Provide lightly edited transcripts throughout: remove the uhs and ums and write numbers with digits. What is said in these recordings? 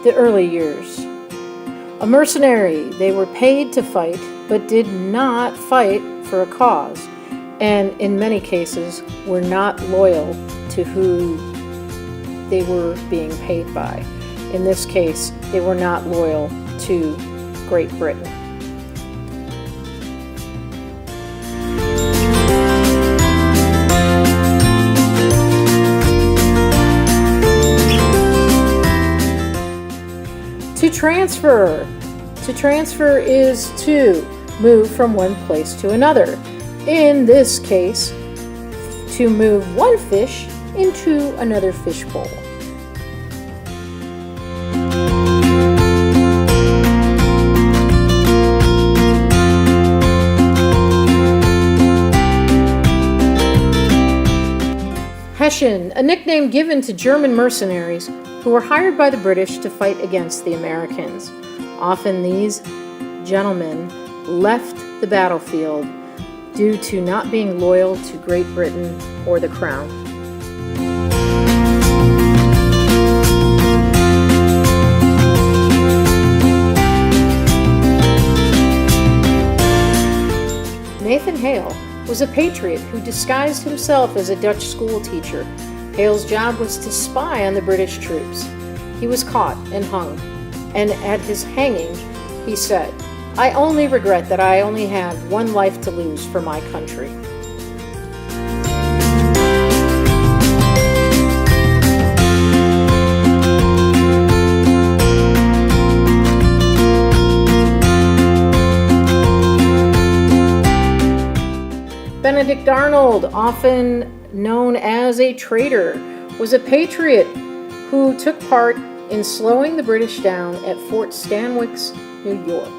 The early years. A mercenary, they were paid to fight, but did not fight for a cause, and in many cases were not loyal to who they were being paid by. In this case, they were not loyal to Great Britain. To transfer. To transfer is to move from one place to another. In this case, to move one fish into another fish bowl. Hessian, a nickname given to German mercenaries who were hired by the British to fight against the Americans. Often these gentlemen left the battlefield due to not being loyal to Great Britain or the Crown. Nathan Hale was a patriot who disguised himself as a Dutch school teacher. Hale's job was to spy on the British troops. He was caught and hung, and at his hanging, he said, "I only regret that I only have one life to lose for my country." Benedict Arnold, often known as a traitor, was a patriot who took part in slowing the British down at Fort Stanwix, New York.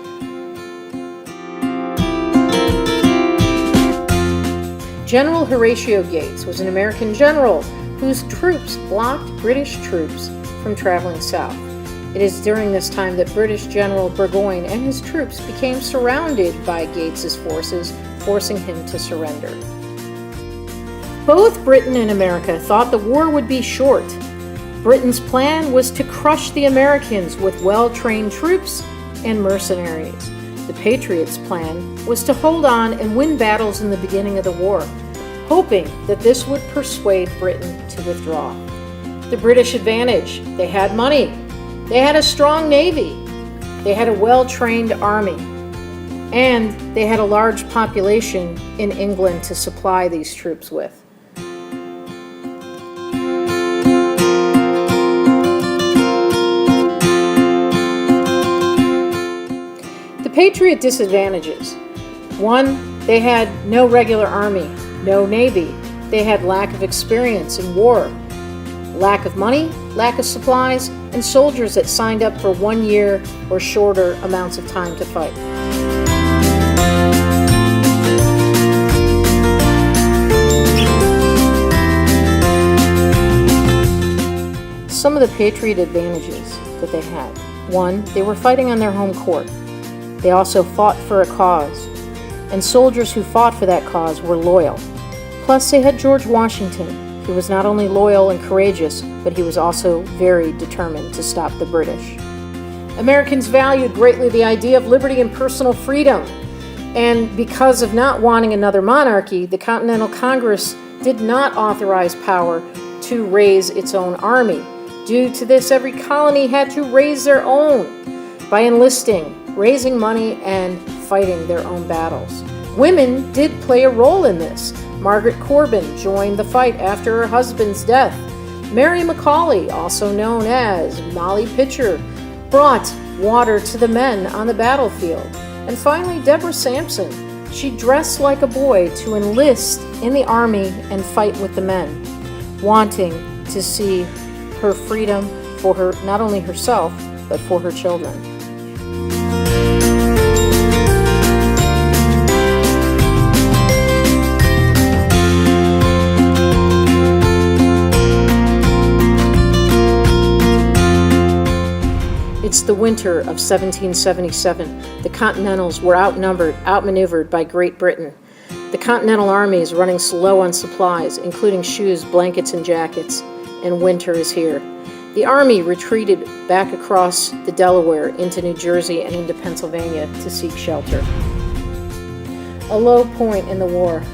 General Horatio Gates was an American general whose troops blocked British troops from traveling south. It is during this time that British General Burgoyne and his troops became surrounded by Gates's forces, forcing him to surrender. Both Britain and America thought the war would be short. Britain's plan was to crush the Americans with well-trained troops and mercenaries. The Patriots' plan was to hold on and win battles in the beginning of the war, hoping that this would persuade Britain to withdraw. The British advantage: they had money, they had a strong navy, they had a well-trained army, and they had a large population in England to supply these troops with. The Patriot disadvantages: 1, they had no regular army, no navy. They had lack of experience in war, lack of money, lack of supplies, and soldiers that signed up for 1 year or shorter amounts of time to fight. Some of the Patriot advantages that they had: 1, they were fighting on their home court. They also fought for a cause, and soldiers who fought for that cause were loyal. Plus, they had George Washington. He was not only loyal and courageous, but he was also very determined to stop the British. Americans valued greatly the idea of liberty and personal freedom, and because of not wanting another monarchy, the Continental Congress did not authorize power to raise its own army. Due to this, every colony had to raise their own by enlisting, raising money, and fighting their own battles. Women did play a role in this. Margaret Corbin joined the fight after her husband's death. Mary McCauley, also known as Molly Pitcher, brought water to the men on the battlefield. And finally, Deborah Sampson. She dressed like a boy to enlist in the army and fight with the men, wanting to see her freedom for her, not only herself, but for her children. It's the winter of 1777. The Continentals were outmaneuvered by Great Britain. The Continental Army is running slow on supplies, including shoes, blankets, and jackets, and winter is here. The army retreated back across the Delaware into New Jersey and into Pennsylvania to seek shelter. A low point in the war.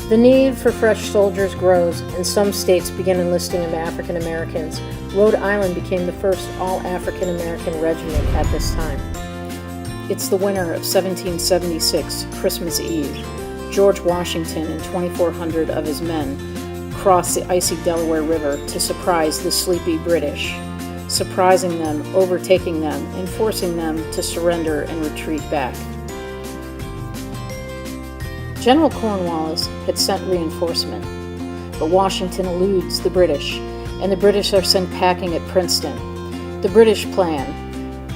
The need for fresh soldiers grows, and some states begin enlisting African Americans. Rhode Island became the first all-African American regiment at this time. It's the winter of 1776, Christmas Eve. George Washington and 2,400 of his men crossed the icy Delaware River to surprise the sleepy British, surprising them, overtaking them, and forcing them to surrender and retreat back. General Cornwallis had sent reinforcement, but Washington eludes the British, and the British are sent packing at Princeton. The British plan: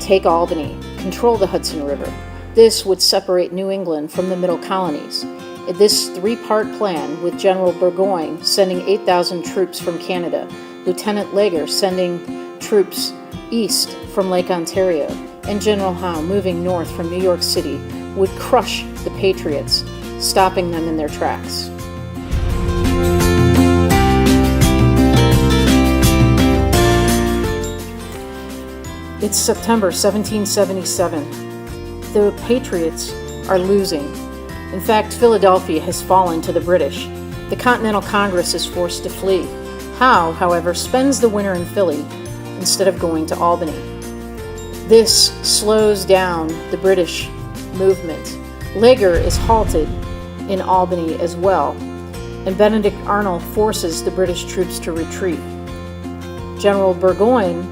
take Albany, control the Hudson River. This would separate New England from the Middle Colonies. This three-part plan, with General Burgoyne sending 8,000 troops from Canada, Lieutenant Leger sending troops east from Lake Ontario, and General Howe moving north from New York City, would crush the Patriots, stopping them in their tracks. It's September 1777. The Patriots are losing. In fact, Philadelphia has fallen to the British. The Continental Congress is forced to flee. Howe, however, spends the winter in Philly instead of going to Albany. This slows down the British movement. Leger is halted in Albany as well, and Benedict Arnold forces the British troops to retreat. General Burgoyne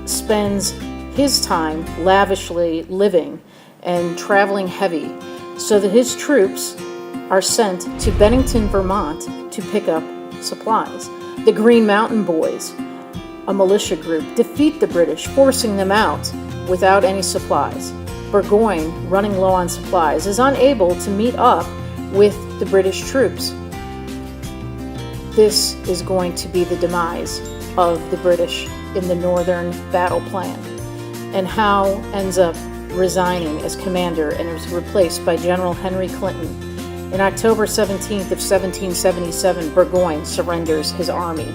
spends his time lavishly living and traveling heavy, so that his troops are sent to Bennington, Vermont to pick up supplies. The Green Mountain Boys, a militia group, defeat the British, forcing them out without any supplies. Burgoyne, running low on supplies, is unable to meet up with the British troops. This is going to be the demise of the British in the Northern battle plan, and Howe ends up resigning as commander and is replaced by General Henry Clinton. On October 17th of 1777, Burgoyne surrenders his army.